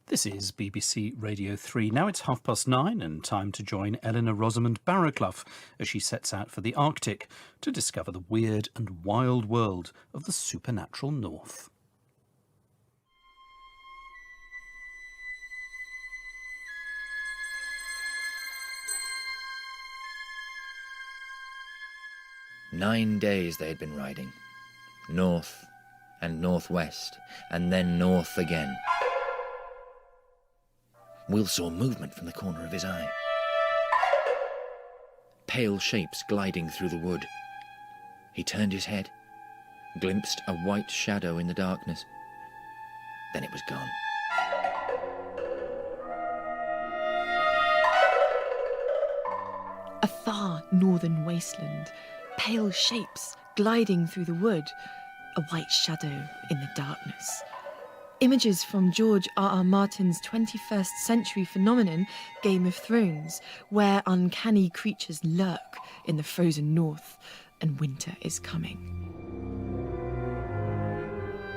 This is BBC Radio 3. Now it's 9:30 and time to join Eleanor Rosamund Barraclough as she sets out for the Arctic to discover the weird and wild world of the supernatural north. Nine days they had been riding, north and northwest, and then north again. Will saw movement from the corner of his eye. Pale shapes gliding through the wood. He turned his head, glimpsed a white shadow in the darkness. Then it was gone. A far northern wasteland, pale shapes gliding through the wood, a white shadow in the darkness. Images from George R.R. Martin's 21st century phenomenon, Game of Thrones, where uncanny creatures lurk in the frozen north and winter is coming.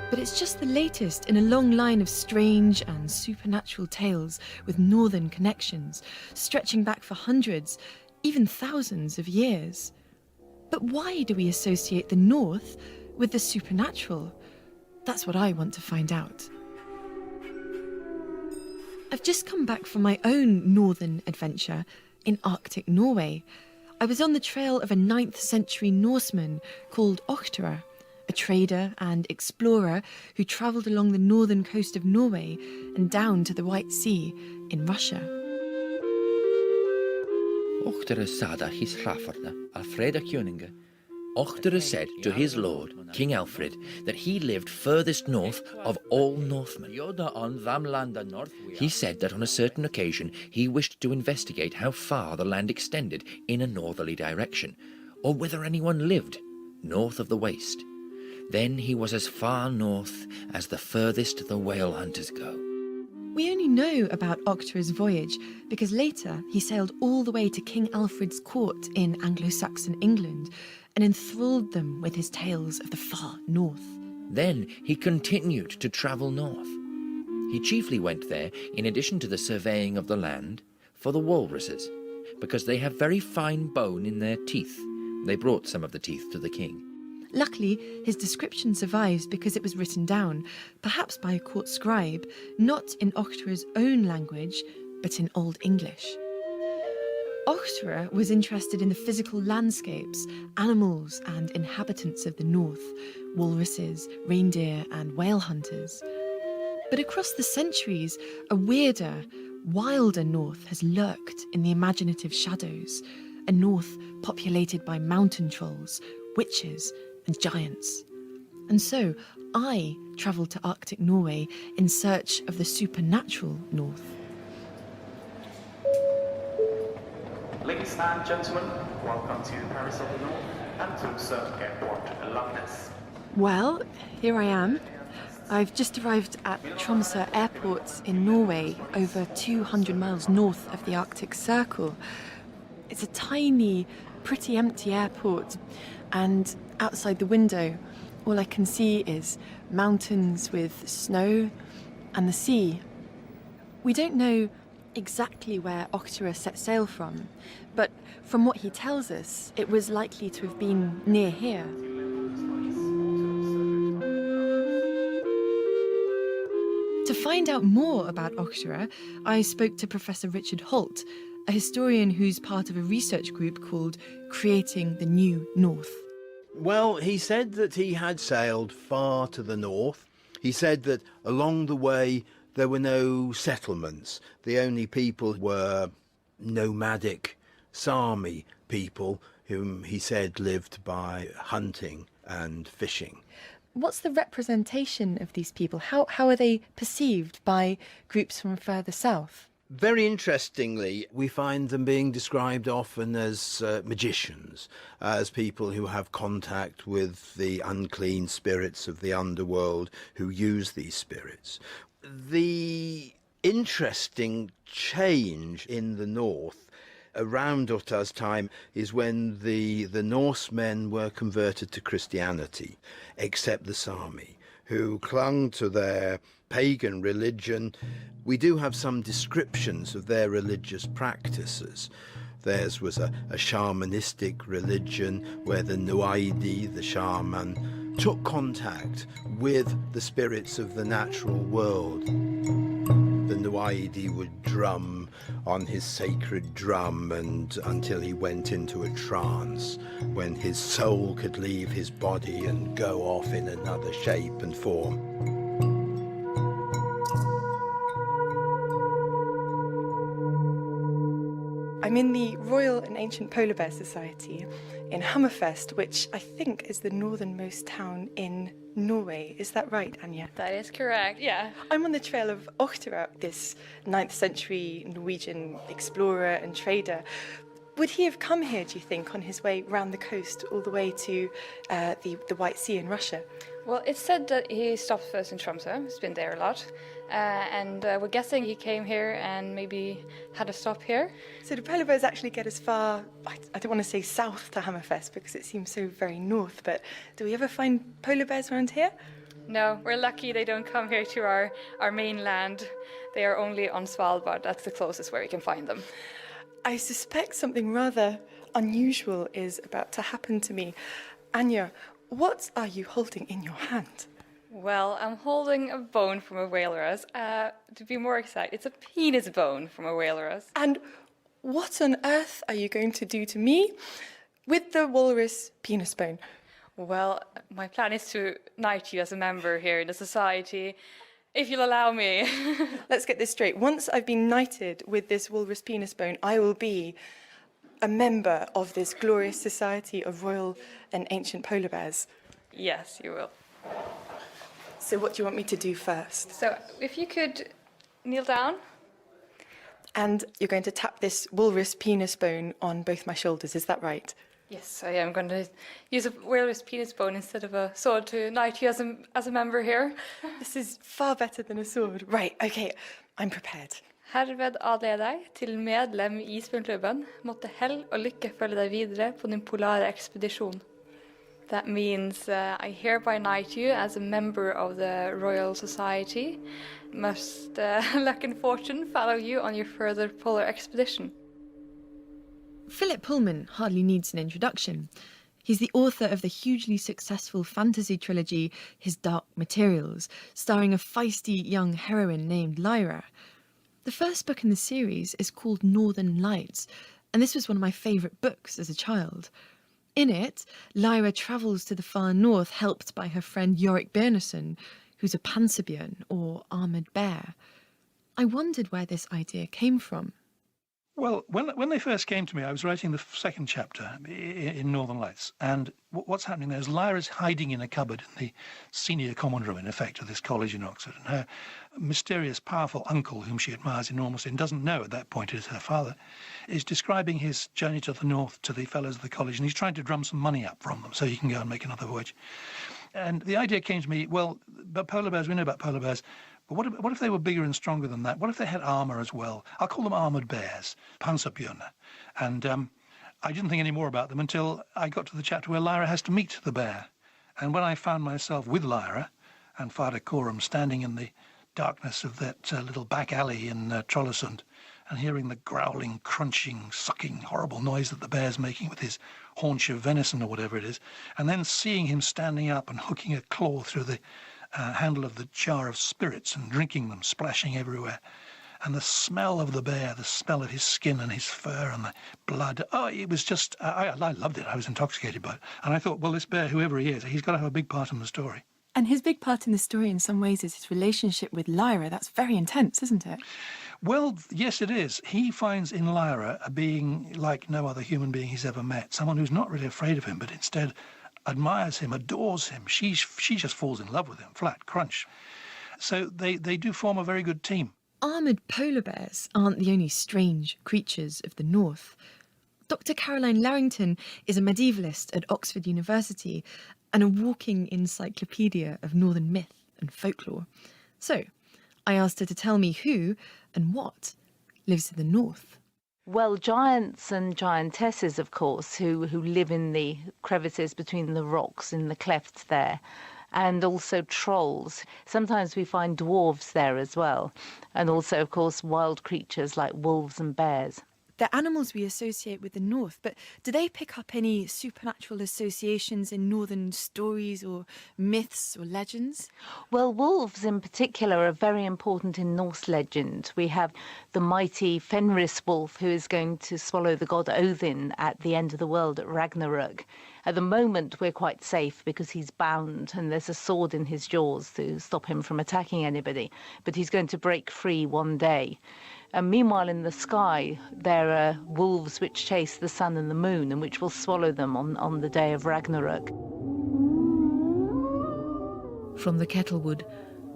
But it's just the latest in a long line of strange and supernatural tales with northern connections, stretching back for hundreds, even thousands of years. But why do we associate the north with the supernatural? That's what I want to find out. I've just come back from my own northern adventure in Arctic Norway. I was on the trail of a 9th century Norseman called Ochtara, a trader and explorer who travelled along the northern coast of Norway and down to the White Sea in Russia. Ochtara sada his hraffarna, Alfreda Kjöninga. Ochtara said to his lord, King Alfred, that he lived furthest north of all Northmen. He said that on a certain occasion he wished to investigate how far the land extended in a northerly direction, or whether anyone lived north of the waste. Then he was as far north as the furthest the whale hunters go. We only know about Ochtara's voyage because later he sailed all the way to King Alfred's court in Anglo-Saxon England and enthralled them with his tales of the far north. Then he continued to travel north. He chiefly went there, in addition to the surveying of the land, for the walruses, because they have very fine bone in their teeth. They brought some of the teeth to the king. Luckily, his description survives because it was written down, perhaps by a court scribe, not in Ochtara's own language, but in Old English. Ochtara was interested in the physical landscapes, animals and inhabitants of the north, walruses, reindeer and whale hunters. But across the centuries, a weirder, wilder north has lurked in the imaginative shadows, a north populated by mountain trolls, witches and giants. And so I travelled to Arctic Norway in search of the supernatural north. Ladies and gentlemen, welcome to Paris of the North and Tromsø Airport, Londres. Well, here I am. I've just arrived at Tromsø Airport in Norway, over 200 miles north of the Arctic Circle. It's a tiny, pretty empty airport, and outside the window, all I can see is mountains with snow and the sea. We don't know exactly where Ochtara set sail from, but from what he tells us, it was likely to have been near here. To find out more about Ochtara, I spoke to Professor Richard Holt, a historian who's part of a research group called Creating the New North. Well, he said that he had sailed far to the north. He said that along the way there were no settlements. The only people were nomadic Sami people whom he said lived by hunting and fishing. What's the representation of these people? How are they perceived by groups from further south? Very interestingly, we find them being described often as magicians, as people who have contact with the unclean spirits of the underworld who use these spirits. The interesting change in the north around Ottara's time is when the Norsemen were converted to Christianity, except the Sami, who clung to their pagan religion We do have some descriptions of their religious practices. Theirs was a shamanistic religion where the Nuaidi, the shaman, took contact with the spirits of the natural world. The Nuaidi would drum on his sacred drum until he went into a trance, when his soul could leave his body and go off in another shape and form. I'm in the Royal and Ancient Polar Bear Society in Hammerfest, which I think is the northernmost town in Norway. Is that right, Anya? That is correct, yeah. I'm on the trail of Ohtera, this 9th century Norwegian explorer and trader. Would he have come here, do you think, on his way round the coast all the way to the White Sea in Russia? Well, it's said that he stopped first in Tromsø. He's been there a lot. And we're guessing he came here and maybe had a stop here. So do polar bears actually get as far, I don't want to say south to Hammerfest because it seems so very north, but do we ever find polar bears around here? No, we're lucky they don't come here to our mainland. They are only on Svalbard. That's the closest where we can find them. I suspect something rather unusual is about to happen to me. Anya, what are you holding in your hand? Well, I'm holding a bone from a walrus. To be more exact, it's a penis bone from a walrus. And what on earth are you going to do to me with the walrus penis bone? Well, my plan is to knight you as a member here in the society, if you'll allow me. Let's get this straight. Once I've been knighted with this walrus penis bone, I will be a member of this glorious society of royal and ancient polar bears. Yes, you will. So what do you want me to do first? So if you could kneel down. And you're going to tap this walrus penis bone on both my shoulders, is that right? Yes, I am going to use a walrus penis bone instead of a sword to knight you as a member here. This is far better than a sword. Right, okay, I'm prepared. Herved adler jeg deg til medlem I isbjørnklubben. Måtte hell og lykke følge deg videre på din polare ekspedisjon. That means I hereby knight you as a member of the Royal Society. Must luck and fortune follow you on your further polar expedition. Philip Pullman hardly needs an introduction. He's the author of the hugely successful fantasy trilogy His Dark Materials, starring a feisty young heroine named Lyra. The first book in the series is called Northern Lights, and this was one of my favourite books as a child. In it, Lyra travels to the far north, helped by her friend Yorick Byrneson, who's a panserbjørn, or armoured bear. I wondered where this idea came from. Well, when they first came to me, I was writing the second chapter in Northern Lights, and what's happening there is Lyra's hiding in a cupboard in the senior common room, in effect, of this college in Oxford, and her mysterious, powerful uncle, whom she admires enormously and doesn't know at that point is her father, is describing his journey to the north to the fellows of the college, and he's trying to drum some money up from them so he can go and make another voyage. And the idea came to me, well, but polar bears, we know about polar bears, but what if they were bigger and stronger than that? What if they had armour as well? I'll call them armoured bears, panserbjørn. And I didn't think any more about them until I got to the chapter where Lyra has to meet the bear. And when I found myself with Lyra and Father Coram standing in the darkness of that little back alley in Trollesund and hearing the growling, crunching, sucking, horrible noise that the bear's making with his haunch of venison or whatever it is, and then seeing him standing up and hooking a claw through the handle of the jar of spirits and drinking them, splashing everywhere. And the smell of the bear, the smell of his skin and his fur and the blood. Oh, it was just, I loved it. I was intoxicated by it. And I thought, well, this bear, whoever he is, he's got to have a big part in the story. And his big part in the story in some ways is his relationship with Lyra. That's very intense, isn't it? Well, yes, it is. He finds in Lyra a being like no other human being he's ever met, someone who's not really afraid of him, but instead admires him, adores him. She just falls in love with him, flat, crunch. So they do form a very good team. Armoured polar bears aren't the only strange creatures of the north. Dr. Caroline Larrington is a medievalist at Oxford University and a walking encyclopedia of northern myth and folklore. So I asked her to tell me who and what lives in the north. Well, giants and giantesses, of course, who live in the crevices between the rocks in the clefts there. and also trolls. Sometimes we find dwarves there as well, and also, of course, wild creatures like wolves and bears. They're animals we associate with the north, but do they pick up any supernatural associations in northern stories or myths or legends? Well, wolves in particular are very important in Norse legend. We have the mighty Fenris wolf who is going to swallow the god Odin at the end of the world at Ragnarok. At the moment, we're quite safe because he's bound and there's a sword in his jaws to stop him from attacking anybody. But he's going to break free one day. And meanwhile, in the sky, there are wolves which chase the sun and the moon and which will swallow them on the day of Ragnarok. From the Kettlewood,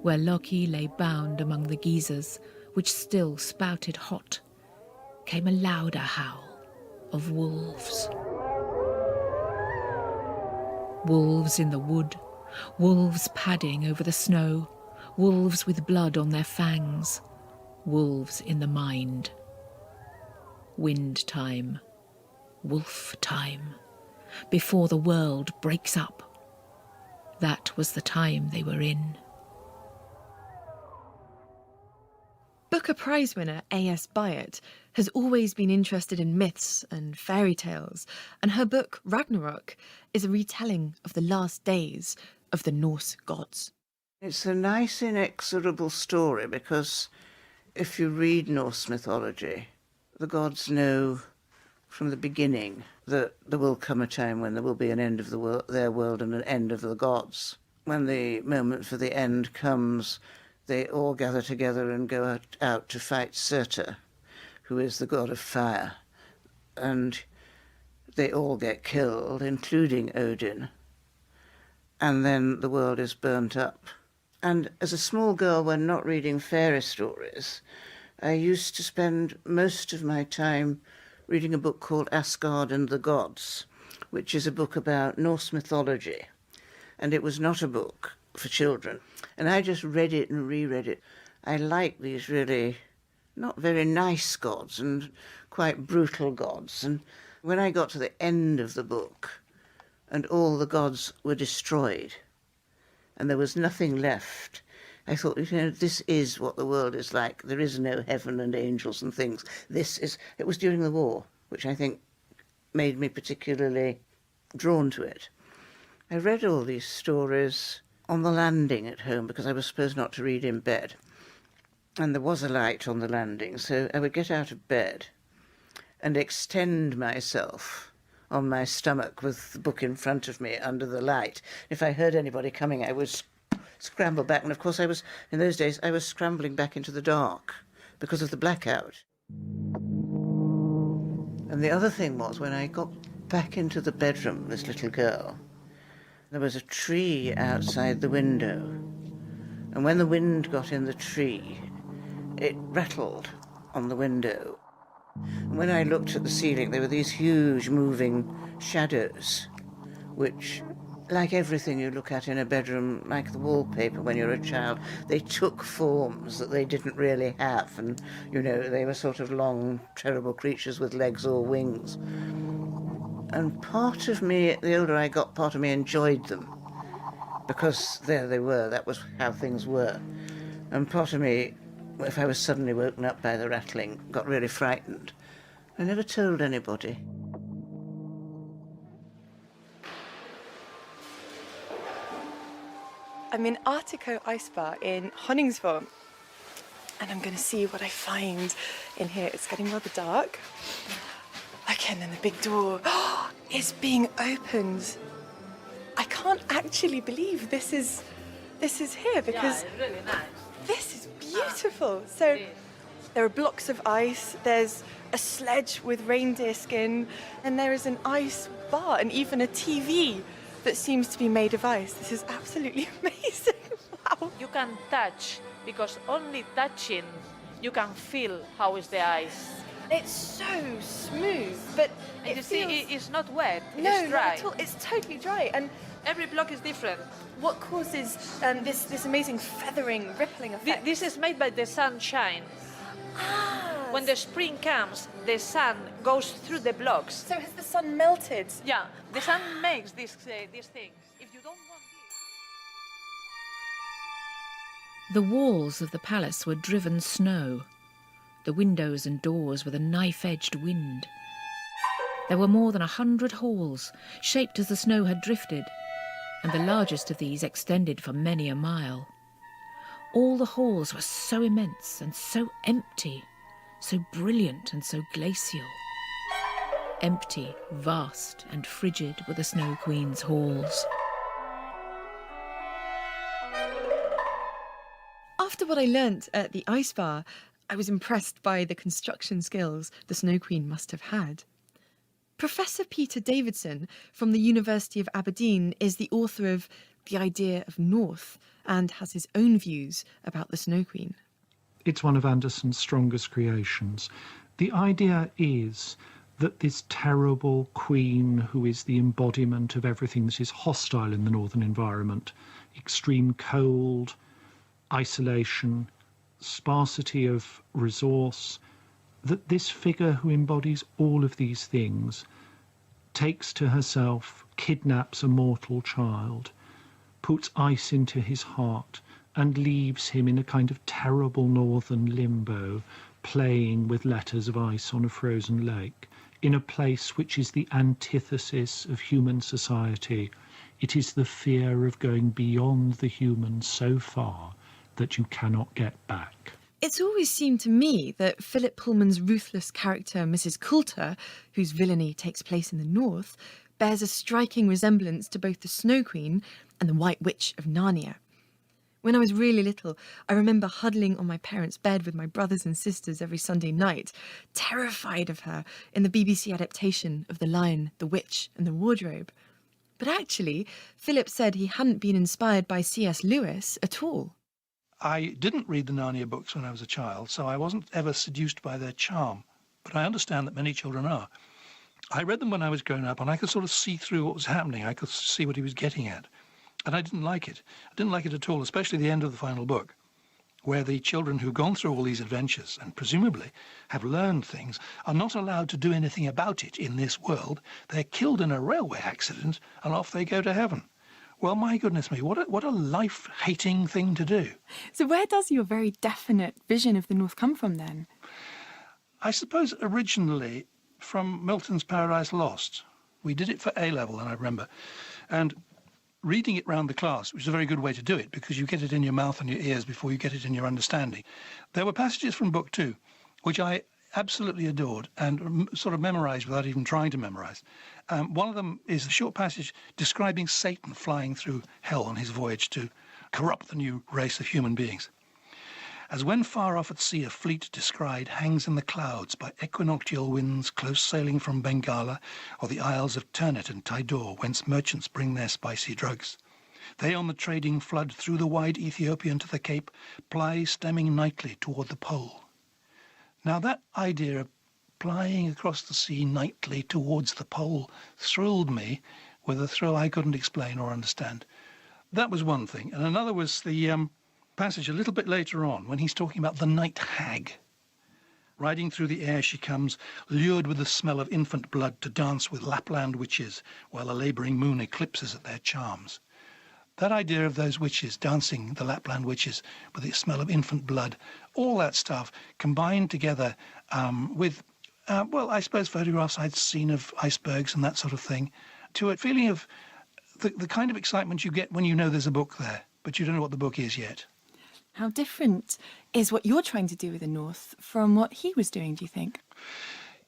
where Loki lay bound among the geysers, which still spouted hot, came a louder howl of wolves. Wolves in the wood, wolves padding over the snow, wolves with blood on their fangs, wolves in the mind. Wind time, wolf time, before the world breaks up. That was the time they were in. Booker Prize winner A.S. Byatt has always been interested in myths and fairy tales, and her book Ragnarok is a retelling of the last days of the Norse gods. It's a nice, inexorable story because if you read Norse mythology, the gods know from the beginning that there will come a time when there will be an end of their world and an end of the gods. When the moment for the end comes, they all gather together and go out to fight Surtur, who is the god of fire. And they all get killed, including Odin. And then the world is burnt up. And as a small girl, when not reading fairy stories, I used to spend most of my time reading a book called Asgard and the Gods, which is a book about Norse mythology. And it was not a book for children. And I just read it and reread it. I like these really not very nice gods and quite brutal gods. And when I got to the end of the book and all the gods were destroyed and there was nothing left, I thought, this is what the world is like. There is no heaven and angels and things. It was during the war, which I think made me particularly drawn to it. I read all these stories on the landing at home because I was supposed not to read in bed. And there was a light on the landing, so I would get out of bed and extend myself on my stomach with the book in front of me under the light. If I heard anybody coming, I would scramble back. And of course, in those days, I was scrambling back into the dark because of the blackout. And the other thing was, when I got back into the bedroom, this little girl, there was a tree outside the window. And when the wind got in the tree, it rattled on the window. And when I looked at the ceiling, there were these huge moving shadows, which, like everything you look at in a bedroom, like the wallpaper when you're a child, they took forms that they didn't really have. And, they were sort of long, terrible creatures with legs or wings. And part of me, the older I got, part of me enjoyed them, because there they were, that was how things were. And part of me, if I was suddenly woken up by the rattling, got really frightened. I never told anybody. I'm in Artico Ice Bar in Honningsville, and I'm going to see what I find in here. It's getting rather dark. Okay, and then the big door is being opened. I can't actually believe this is here, because it's really nice. this is beautiful. So there are blocks of ice, there's a sledge with reindeer skin, and there is an ice bar and even a TV that seems to be made of ice. This is absolutely amazing. Wow. You can touch, because only touching you can feel how is the ice. It's so smooth, but And you see, it's not wet, no, it's dry. not at all. It's totally dry. And Every block is different. what causes this amazing feathering, rippling effect? This is made by the sunshine. When the spring comes, the sun goes through the blocks. So has the sun melted? Yeah, the sun makes these things. If you don't want this, you can put a little bit of ice. But it's not. Wow. It's not. Okay, The walls of the palace were driven snow. The windows and doors were the knife-edged wind. There were more than 100 halls, shaped as the snow had drifted, and the largest of these extended for many a mile. All the halls were so immense and so empty, so brilliant and so glacial. Empty, vast and frigid were the Snow Queen's halls. After what I learnt at the ice bar, I was impressed by the construction skills the Snow Queen must have had. Professor Peter Davidson from the University of Aberdeen is the author of The Idea of North and has his own views about the Snow Queen. It's one of Anderson's strongest creations. The idea is that this terrible queen who is the embodiment of everything that is hostile in the northern environment, extreme cold, isolation, sparsity of resource, that this figure who embodies all of these things takes to herself, kidnaps a mortal child, puts ice into his heart and leaves him in a kind of terrible northern limbo, playing with letters of ice on a frozen lake, in a place which is the antithesis of human society. It is the fear of going beyond the human so far that you cannot get back. It's always seemed to me that Philip Pullman's ruthless character, Mrs. Coulter, whose villainy takes place in the north, bears a striking resemblance to both the Snow Queen and the White Witch of Narnia. When I was really little, I remember huddling on my parents' bed with my brothers and sisters every Sunday night, terrified of her in the BBC adaptation of The Lion, the Witch and the Wardrobe. But actually, Philip said he hadn't been inspired by C.S. Lewis at all. I didn't read the Narnia books when I was a child, so I wasn't ever seduced by their charm. But I understand that many children are. I read them when I was growing up, and I could sort of see through what was happening. I could see what he was getting at. And I didn't like it. I didn't like it at all, especially the end of the final book, where the children who've gone through all these adventures and presumably have learned things are not allowed to do anything about it in this world. They're killed in a railway accident, and off they go to heaven. Well, my goodness me, what a life-hating thing to do. So where does your very definite vision of the North come from, then? I suppose originally from Milton's Paradise Lost. We did it for A-level, and I remember. And reading it round the class, which is a very good way to do it, because you get it in your mouth and your ears before you get it in your understanding. There were passages from Book 2, which I absolutely adored and sort of memorised without even trying to memorise. One of them is a short passage describing Satan flying through hell on his voyage to corrupt the new race of human beings. As when far off at sea a fleet descried hangs in the clouds by equinoctial winds close sailing from Bengala or the isles of Ternate and Tidor, whence merchants bring their spicy drugs. They on the trading flood through the wide Ethiopian to the Cape ply stemming nightly toward the pole. Now that idea of plying across the sea nightly towards the pole thrilled me with a thrill I couldn't explain or understand. That was one thing. And another was the passage a little bit later on when he's talking about the night hag. Riding through the air she comes, lured with the smell of infant blood to dance with Lapland witches while a labouring moon eclipses at their charms. That idea of those witches dancing, the Lapland witches, with the smell of infant blood, all that stuff combined together with, well, I suppose photographs I'd seen of icebergs and that sort of thing, to a feeling of the kind of excitement you get when you know there's a book there, but you don't know what the book is yet. How different is what you're trying to do with the North from what he was doing, do you think?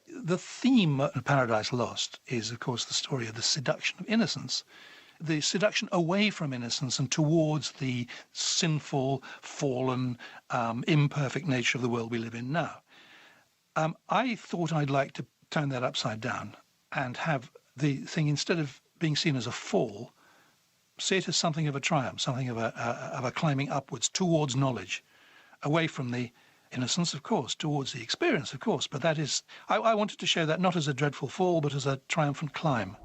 The theme of Paradise Lost is, of course, the story of the seduction of innocence. The seduction away from innocence and towards the sinful, fallen, imperfect nature of the world we live in now. I thought I'd like to turn that upside down and have the thing, instead of being seen as a fall, see it as something of a triumph, something of a climbing upwards towards knowledge, away from the innocence, of course, towards the experience, of course. But that is, I wanted to show that not as a dreadful fall, but as a triumphant climb.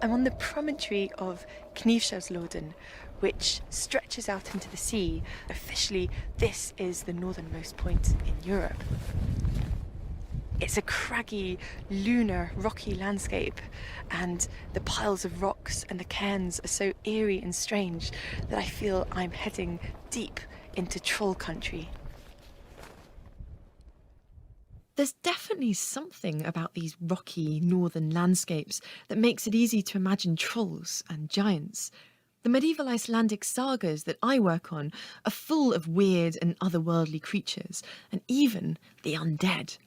I'm on the promontory of Knivsjøsloden, which stretches out into the sea. Officially, this is the northernmost point in Europe. It's a craggy, lunar, rocky landscape, and the piles of rocks and the cairns are so eerie and strange that I feel I'm heading deep into troll country. There's definitely something about these rocky northern landscapes that makes it easy to imagine trolls and giants. The medieval Icelandic sagas that I work on are full of weird and otherworldly creatures, and even the undead.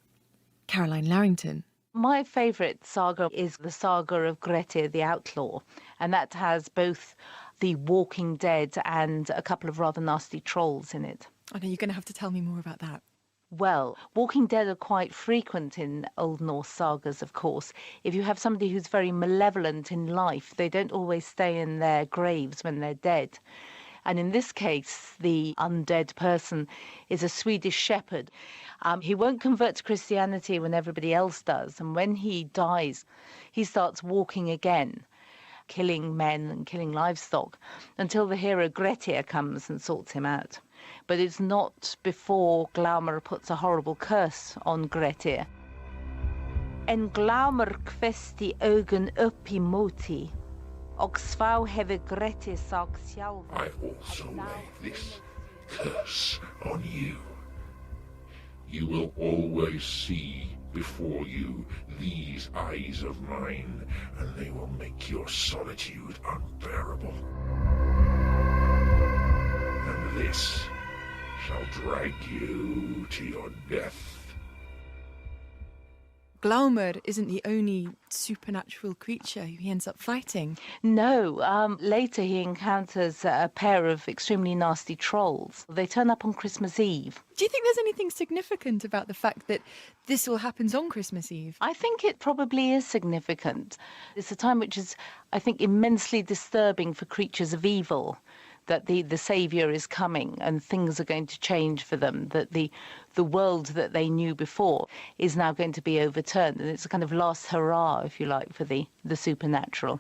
Caroline Larrington. My favourite saga is the saga of Grettir the Outlaw, and that has both the Walking Dead and a couple of rather nasty trolls in it. I know you're going to have to tell me more about that. Well, Walking Dead are quite frequent in Old Norse sagas, of course. If you have somebody who's very malevolent in life, they don't always stay in their graves when they're dead. And in this case, the undead person is a Swedish shepherd. He won't convert to Christianity when everybody else does. And when he dies, he starts walking again, killing men and killing livestock, until the hero Grettir comes and sorts him out. But it's not before Glaumr puts a horrible curse on Grettir. En Glaumr kvesti augun upp I moti, og svá hefur Grettir sagt sjálfur. I also lay this curse on you. You will always see before you these eyes of mine, and they will make your solitude unbearable. And this shall drag you to your death. Glaumr isn't the only supernatural creature he ends up fighting. No, later he encounters a pair of extremely nasty trolls. They turn up on Christmas Eve. Do you think there's anything significant about the fact that this all happens on Christmas Eve? I think it probably is significant. It's a time which is, I think, immensely disturbing for creatures of evil, that the saviour is coming and things are going to change for them, that the world that they knew before is now going to be overturned. And it's a kind of last hurrah, if you like, for the supernatural.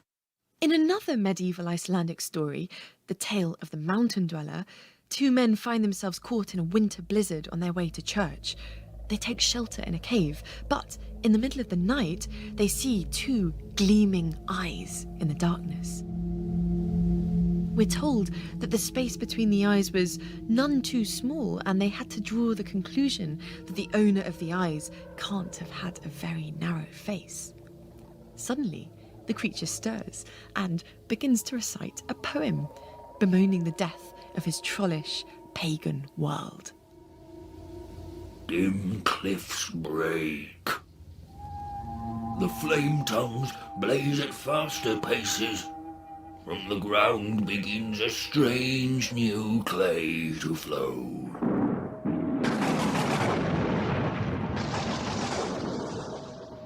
In another medieval Icelandic story, The Tale of the Mountain Dweller, two men find themselves caught in a winter blizzard on their way to church. They take shelter in a cave, but in the middle of the night, they see two gleaming eyes in the darkness. We're told that the space between the eyes was none too small, and they had to draw the conclusion that the owner of the eyes can't have had a very narrow face. Suddenly, the creature stirs and begins to recite a poem bemoaning the death of his trollish, pagan world. Dim cliffs break. The flame tongues blaze at faster paces. From the ground begins a strange new clay to flow.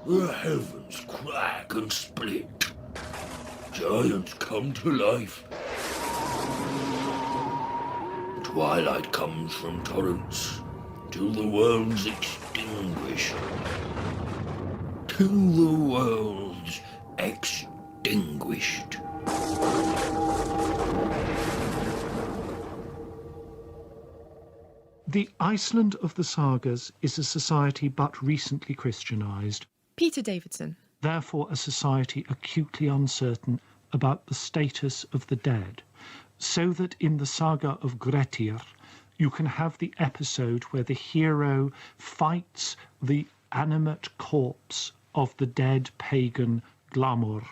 The heavens crack and split. Giants come to life. Twilight comes from torrents, till the world's extinguished. Till the world's extinguished. The Iceland of the sagas is a society but recently Christianized. Peter Davidson. Therefore, a society acutely uncertain about the status of the dead, so that in the saga of Grettir, you can have the episode where the hero fights the animate corpse of the dead pagan Glaumr.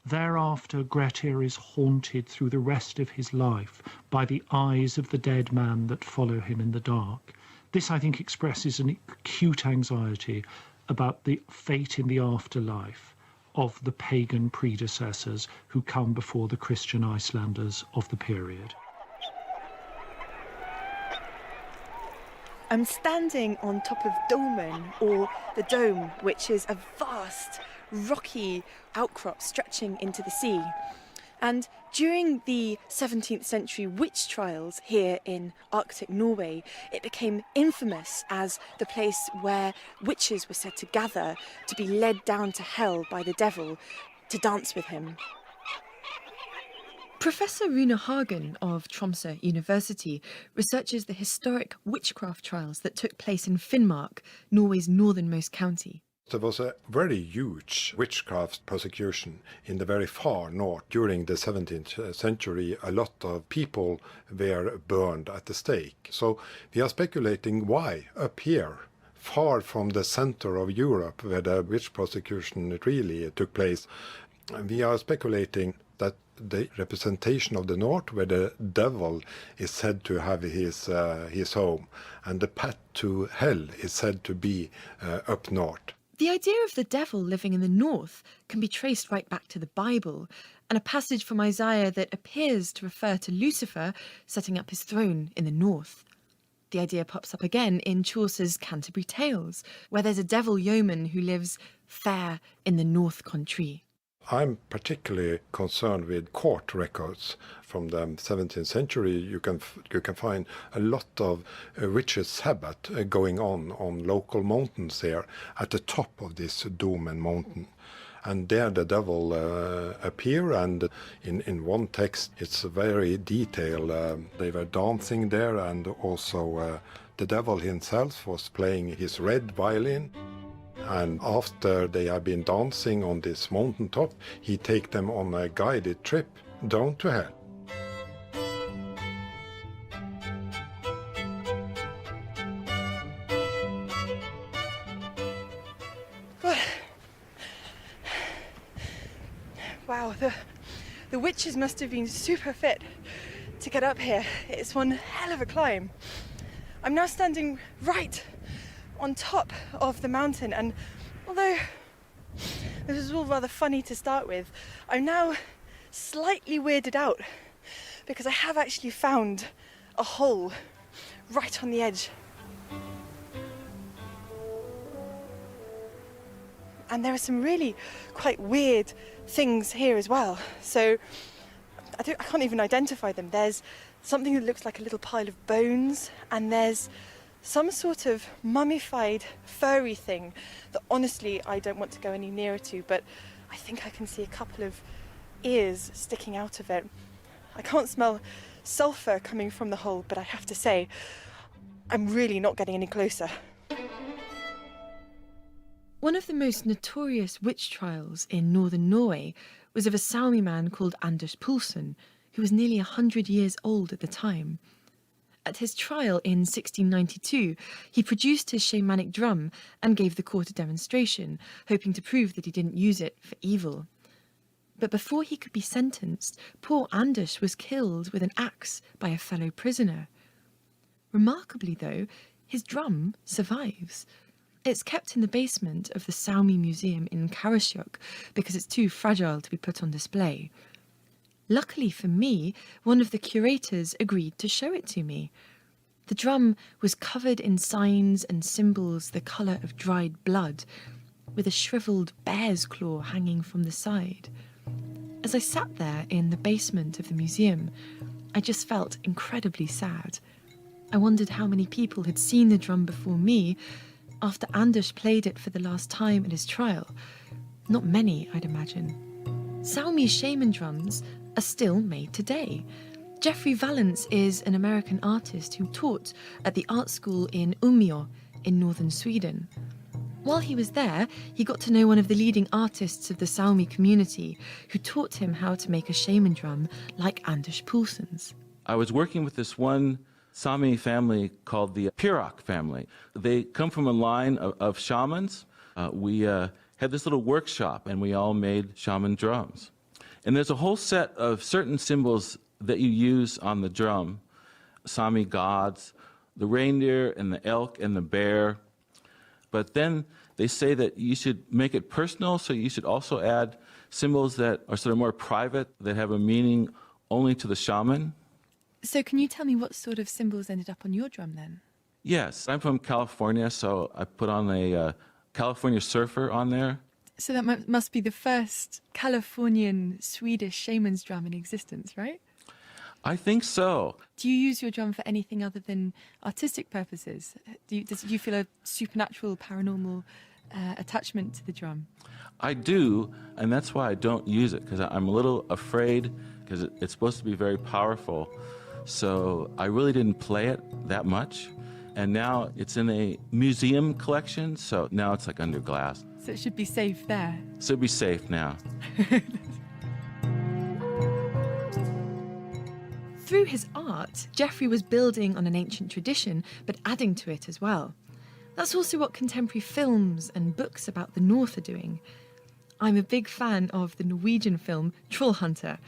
Thereafter, Grettir is haunted through the rest of his life by the eyes of the dead man that follow him in the dark. This, I think, expresses an acute anxiety about the fate in the afterlife of the pagan predecessors who come before the Christian Icelanders of the period. I'm standing on top of Dolmen, or the Dome, which is a vast, rocky outcrop stretching into the sea. And during the 17th century witch trials here in Arctic Norway, it became infamous as the place where witches were said to gather to be led down to hell by the devil to dance with him. Professor Rune Hagen of Tromsø University researches the historic witchcraft trials that took place in Finnmark, Norway's northernmost county. There was a very huge witchcraft persecution in the very far north. During the 17th century, a lot of people were burned at the stake. So we are speculating why up here, far from the center of Europe, where the witch persecution really took place, we are speculating that the representation of the north, where the devil is said to have his home, and the path to hell is said to be up north. The idea of the devil living in the north can be traced right back to the Bible, and a passage from Isaiah that appears to refer to Lucifer setting up his throne in the north. The idea pops up again in Chaucer's Canterbury Tales, where there's a devil yeoman who lives fair in the north country. I'm particularly concerned with court records from the 17th century. You can find a lot of witches' sabbath going on local mountains there at the top of this Domen mountain. And there the devil appear, and in one text it's very detailed. They were dancing there, and also the devil himself was playing his red violin. And after they have been dancing on this mountaintop, he take them on a guided trip down to hell. Wow, the witches must have been super fit to get up here. It's one hell of a climb. I'm now standing right on top of the mountain, and although this is all rather funny to start with, I'm now slightly weirded out because I have actually found a hole right on the edge. And there are some really quite weird things here as well. So I can't even identify them. There's something that looks like a little pile of bones, and there's some sort of mummified furry thing that honestly I don't want to go any nearer to, but I think I can see a couple of ears sticking out of it. I can't smell sulphur coming from the hole, but I have to say I'm really not getting any closer. One of the most notorious witch trials in northern Norway was of a Sami man called Anders Poulsen, who was nearly 100 years old at the time. At his trial in 1692, he produced his shamanic drum and gave the court a demonstration, hoping to prove that he didn't use it for evil. But before he could be sentenced, poor Anders was killed with an axe by a fellow prisoner. Remarkably, though, his drum survives. It's kept in the basement of the Sami Museum in Karasjok because it's too fragile to be put on display. Luckily for me, one of the curators agreed to show it to me. The drum was covered in signs and symbols the colour of dried blood, with a shriveled bear's claw hanging from the side. As I sat there in the basement of the museum, I just felt incredibly sad. I wondered how many people had seen the drum before me after Anders played it for the last time at his trial. Not many, I'd imagine. Sami shaman drums are still made today. Jeffrey Valance is an American artist who taught at the art school in Umeå in northern Sweden. While he was there, he got to know one of the leading artists of the Sami community who taught him how to make a shaman drum like Anders Poulsen's. I was working with this one Sami family called the Pirok family. They come from a line of shamans. We had this little workshop and we all made shaman drums. And there's a whole set of certain symbols that you use on the drum. Sami gods, the reindeer and the elk and the bear. But then they say that you should make it personal, so you should also add symbols that are sort of more private, that have a meaning only to the shaman. So can you tell me what sort of symbols ended up on your drum then? Yes, I'm from California, so I put on a California surfer on there. So that must be the first Californian Swedish shaman's drum in existence, right? I think so. Do you use your drum for anything other than artistic purposes? Do you feel a supernatural, paranormal attachment to the drum? I do, and that's why I don't use it, because I'm a little afraid because it's supposed to be very powerful. So I really didn't play it that much. And now it's in a museum collection, so now it's like under glass. So it should be safe there. So it'd be safe now. Through his art, Geoffrey was building on an ancient tradition, but adding to it as well. That's also what contemporary films and books about the North are doing. I'm a big fan of the Norwegian film Troll Hunter.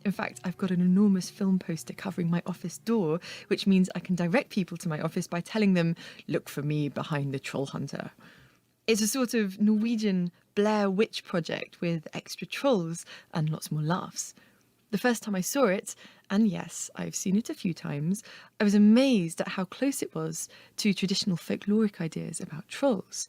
In fact, I've got an enormous film poster covering my office door, which means I can direct people to my office by telling them, look for me behind the Troll Hunter. It's a sort of Norwegian Blair Witch project with extra trolls and lots more laughs. The first time I saw it, and yes, I've seen it a few times, I was amazed at how close it was to traditional folkloric ideas about trolls.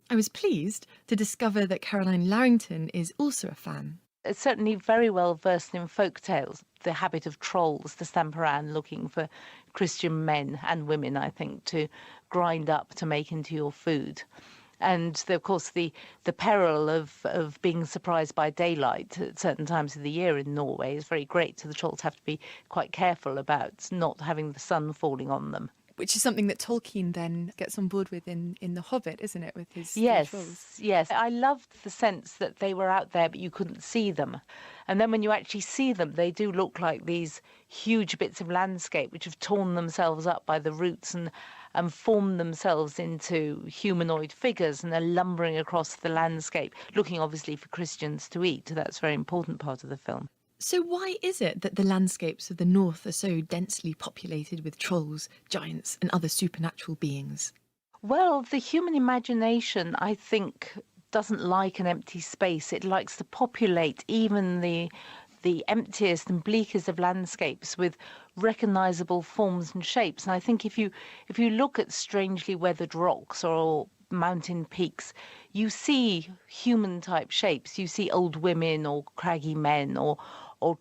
I was pleased to discover that Caroline Larrington is also a fan. It's certainly very well versed in folk tales, the habit of trolls to stamp around looking for Christian men and women, I think, to grind up to make into your food. And of course, the peril of being surprised by daylight at certain times of the year in Norway is very great. So the trolls have to be quite careful about not having the sun falling on them. Which is something that Tolkien then gets on board with in The Hobbit, isn't it, with his trolls? Yes. I loved the sense that they were out there, but you couldn't see them. And then when you actually see them, they do look like these huge bits of landscape which have torn themselves up by the roots and formed themselves into humanoid figures and are lumbering across the landscape, looking obviously for Christians to eat. That's a very important part of the film. So why is it that the landscapes of the North are so densely populated with trolls, giants and other supernatural beings? Well, the human imagination, I think, doesn't like an empty space. It likes to populate even the emptiest and bleakest of landscapes with recognisable forms and shapes. And I think if you look at strangely weathered rocks or mountain peaks, you see human-type shapes. You see old women or craggy men or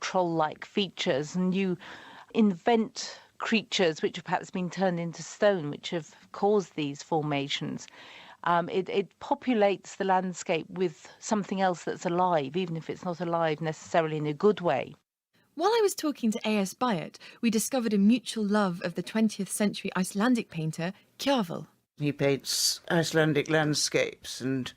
troll-like features, and you invent creatures which have perhaps been turned into stone, which have caused these formations. It populates the landscape with something else that's alive, even if it's not alive necessarily in a good way. While I was talking to A.S. Byatt, we discovered a mutual love of the 20th century Icelandic painter Kjarval. He paints Icelandic landscapes and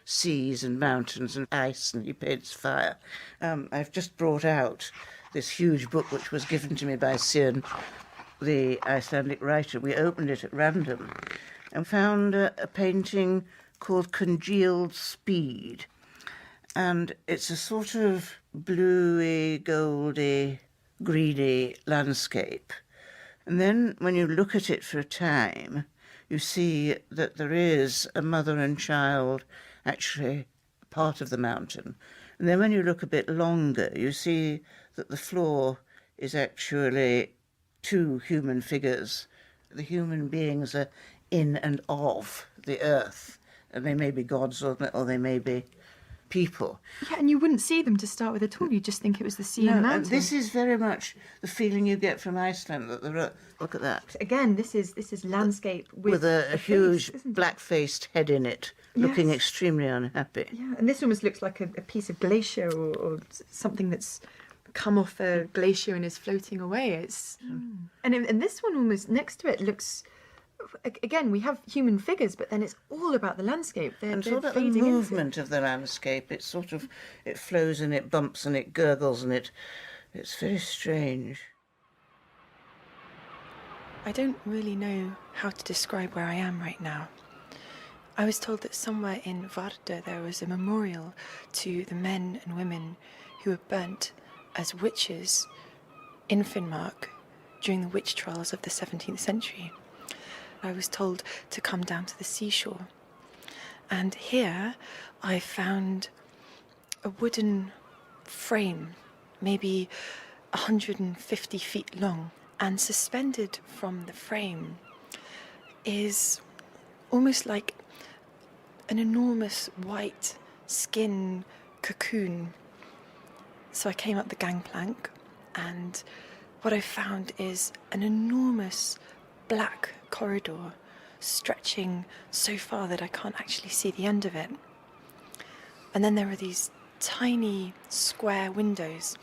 seas and mountains and ice, and he paints fire. I've just brought out this huge book which was given to me by Sian, the Icelandic writer. We opened it at random and found a painting called Congealed Speed. And it's a sort of bluey, goldy, greeny landscape. And then when you look at it for a time, you see that there is a mother and child actually part of the mountain. And then when you look a bit longer, you see that the floor is actually two human figures. The human beings are in and of the earth, and they may be gods or they may be people. Yeah, and you wouldn't see them to start with at all. You just think it was the sea and the mountain. This is very much the feeling you get from Iceland. That there are, look at that. Again, this is landscape with a huge black-faced head in it, looking extremely unhappy. Yeah, and this almost looks like a piece of glacier or something that's come off a glacier and is floating away. It's and this one almost next to it looks. Again, we have human figures, but then it's all about the landscape. And it's all about the movement of the landscape. It's sort of, it flows and it bumps and it gurgles and it's very strange. I don't really know how to describe where I am right now. I was told that somewhere in Vardø there was a memorial to the men and women who were burnt as witches in Finnmark during the witch trials of the 17th century. I was told to come down to the seashore. And here I found a wooden frame, maybe 150 feet long, and suspended from the frame is almost like an enormous white skin cocoon. So I came up the gangplank, and what I found is an enormous black corridor stretching so far that I can't actually see the end of it. And then there are these tiny square windows,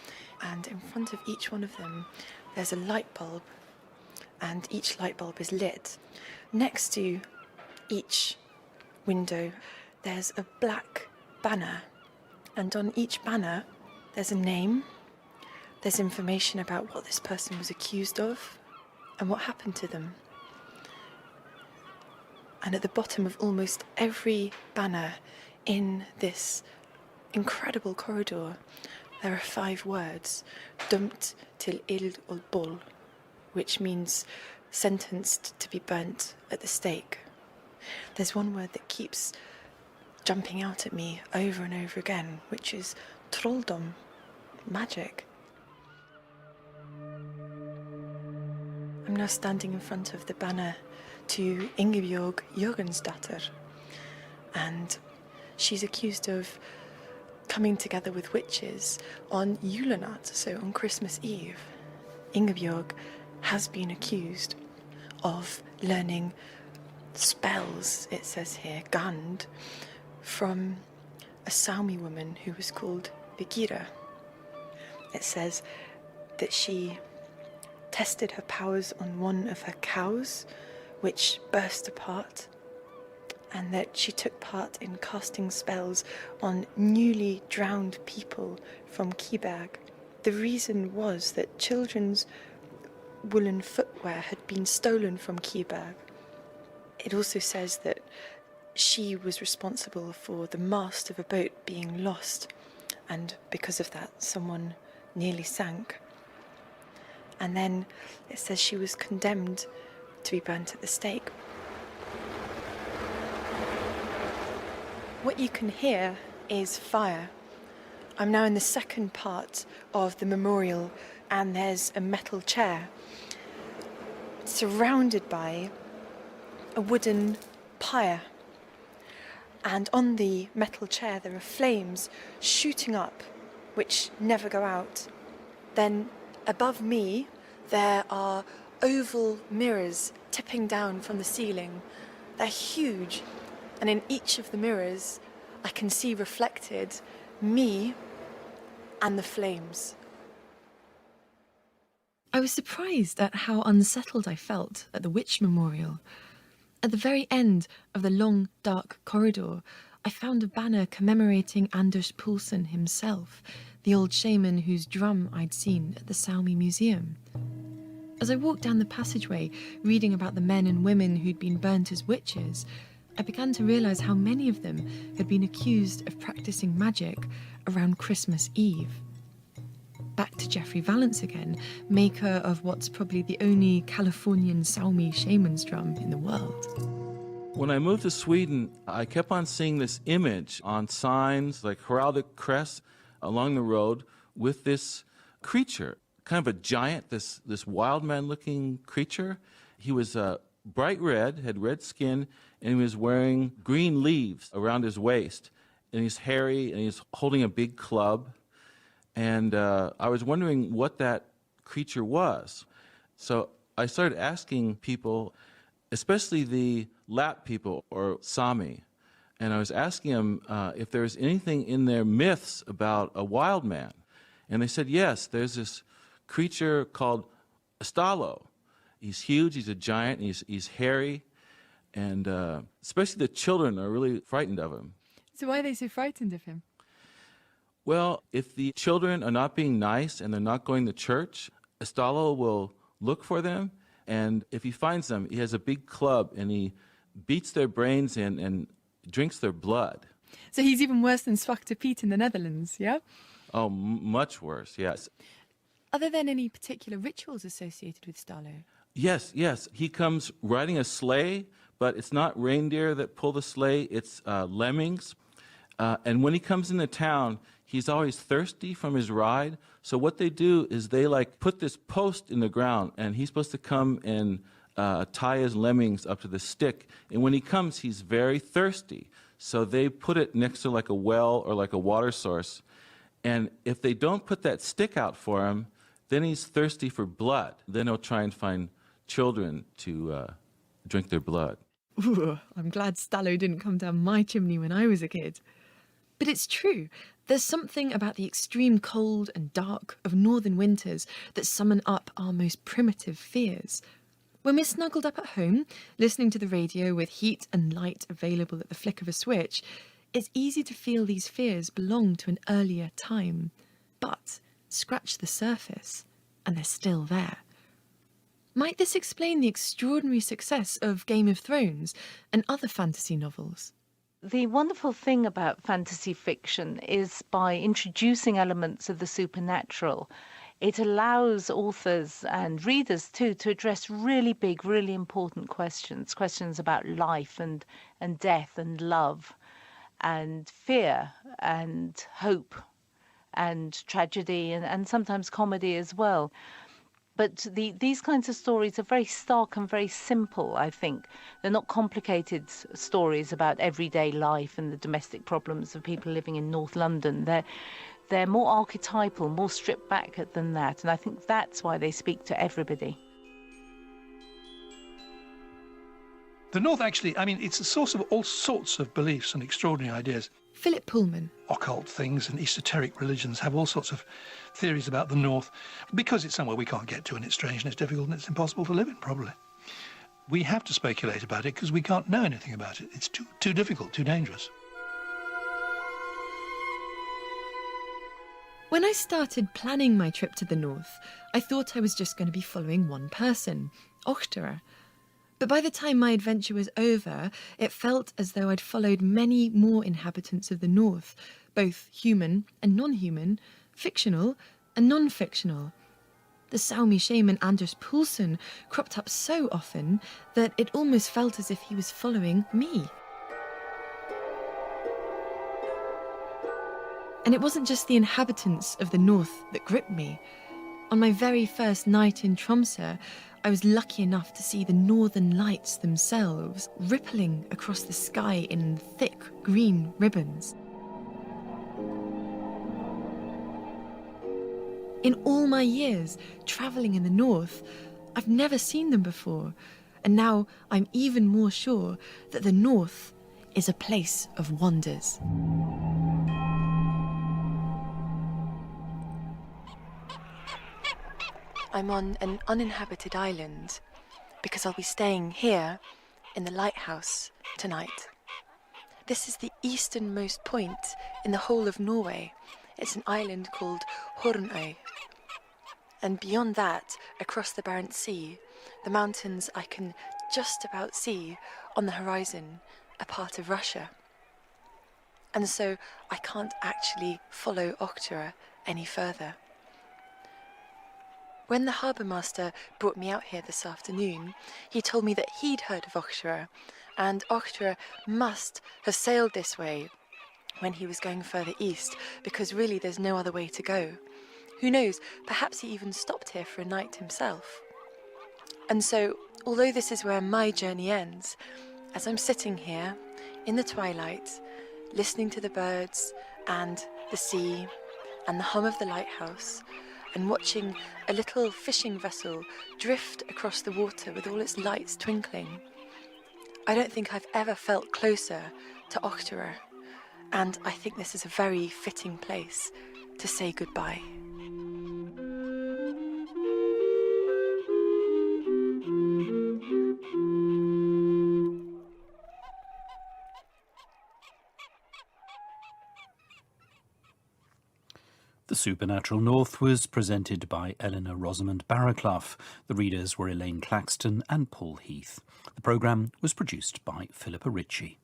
and in front of each one of them there's a light bulb, and each light bulb is lit. Next to each window there's a black banner, and on each banner there's a name, there's information about what this person was accused of and what happened to them. And at the bottom of almost every banner in this incredible corridor, there are 5 words: Dømt til eld og bål, which means sentenced to be burnt at the stake. There's one word that keeps jumping out at me over and over again, which is trolldom, magic. I'm now standing in front of the banner to Ingebjørg Jørgensdatter, and she's accused of coming together with witches on julenat, so on Christmas Eve. Ingebjørg has been accused of learning spells, it says here, gand, from a Sami woman who was called Birgitta. It says that she tested her powers on one of her cows, which burst apart, and that she took part in casting spells on newly drowned people from Kiberg. The reason was that children's woolen footwear had been stolen from Kiberg. It also says that she was responsible for the mast of a boat being lost, and because of that, someone nearly sank. And then it says she was condemned to be burnt at the stake. What you can hear is fire. I'm now in the second part of the memorial, and there's a metal chair surrounded by a wooden pyre. And on the metal chair there are flames shooting up, which never go out. Then above me there are oval mirrors tipping down from the ceiling. They're huge, and in each of the mirrors I can see reflected me and the flames. I was surprised at how unsettled I felt at the witch memorial. At the very end of the long, dark corridor, I found a banner commemorating Anders Poulsen himself, the old shaman whose drum I'd seen at the Sami Museum. As I walked down the passageway, reading about the men and women who'd been burnt as witches, I began to realise how many of them had been accused of practising magic around Christmas Eve. Back to Geoffrey Vallance again, maker of what's probably the only Californian Sami shaman's drum in the world. When I moved to Sweden, I kept on seeing this image on signs like heraldic crests along the road with this creature, kind of a giant, this wild man-looking creature. He was bright red, had red skin, and he was wearing green leaves around his waist. And he's hairy, and he's holding a big club. And I was wondering what that creature was. So I started asking people, especially the Lap people or Sami, and I was asking them if there was anything in their myths about a wild man. And they said, yes, there's this creature called Astalo. He's huge, he's a giant, he's hairy, and especially the children are really frightened of him. So why are they so frightened of him? Well, if the children are not being nice and they're not going to church, Astalo will look for them, and if he finds them, he has a big club and he beats their brains in and drinks their blood. So he's even worse than Zwarte Piet in the Netherlands, yeah? Oh, much worse, yes. Are there then any particular rituals associated with Stalo? Yes. He comes riding a sleigh, but it's not reindeer that pull the sleigh, it's lemmings. And when he comes into town, he's always thirsty from his ride. So what they do is they put this post in the ground, and he's supposed to come and tie his lemmings up to the stick. And when he comes, he's very thirsty. So they put it next to a well or a water source. And if they don't put that stick out for him, then he's thirsty for blood. Then he'll try and find children to drink their blood. Ooh, I'm glad Stalo didn't come down my chimney when I was a kid. But it's true. There's something about the extreme cold and dark of northern winters that summon up our most primitive fears. When we're snuggled up at home, listening to the radio with heat and light available at the flick of a switch, it's easy to feel these fears belong to an earlier time. But scratch the surface, and they're still there. Might this explain the extraordinary success of Game of Thrones and other fantasy novels? The wonderful thing about fantasy fiction is by introducing elements of the supernatural, it allows authors and readers too to address really big, really important questions, questions about life and death and love and fear and hope and tragedy and sometimes comedy as well. But these kinds of stories are very stark and very simple, I think. They're not complicated stories about everyday life and the domestic problems of people living in North London. They're more archetypal, more stripped back than that, and I think that's why they speak to everybody. The North actually, I mean, it's a source of all sorts of beliefs and extraordinary ideas. Philip Pullman. Occult things and esoteric religions have all sorts of theories about the North because it's somewhere we can't get to and it's strange and it's difficult and it's impossible to live in, probably. We have to speculate about it because we can't know anything about it. It's too difficult, too dangerous. When I started planning my trip to the north, I thought I was just going to be following one person, Ochterra. But by the time my adventure was over, it felt as though I'd followed many more inhabitants of the north, both human and non-human, fictional and non-fictional. The Saumi shaman Anders Poulsen cropped up so often that it almost felt as if he was following me. And it wasn't just the inhabitants of the north that gripped me. On my very first night in Tromsø, I was lucky enough to see the northern lights themselves rippling across the sky in thick green ribbons. In all my years travelling in the north, I've never seen them before, and now I'm even more sure that the north is a place of wonders. I'm on an uninhabited island because I'll be staying here in the lighthouse tonight. This is the easternmost point in the whole of Norway. It's an island called Hornøy. And beyond that, across the Barents Sea, the mountains I can just about see on the horizon are part of Russia. And so I can't actually follow Ochterra any further. When the harbour master brought me out here this afternoon, he told me that he'd heard of Ochterra, and Ochterra must have sailed this way when he was going further east, because really there's no other way to go. Who knows, perhaps he even stopped here for a night himself. And so, although this is where my journey ends, as I'm sitting here in the twilight, listening to the birds and the sea and the hum of the lighthouse, and watching a little fishing vessel drift across the water with all its lights twinkling, I don't think I've ever felt closer to Ochterra, and I think this is a very fitting place to say goodbye. The Supernatural North was presented by Eleanor Rosamund Barraclough. The readers were Elaine Claxton and Paul Heath. The programme was produced by Philippa Ritchie.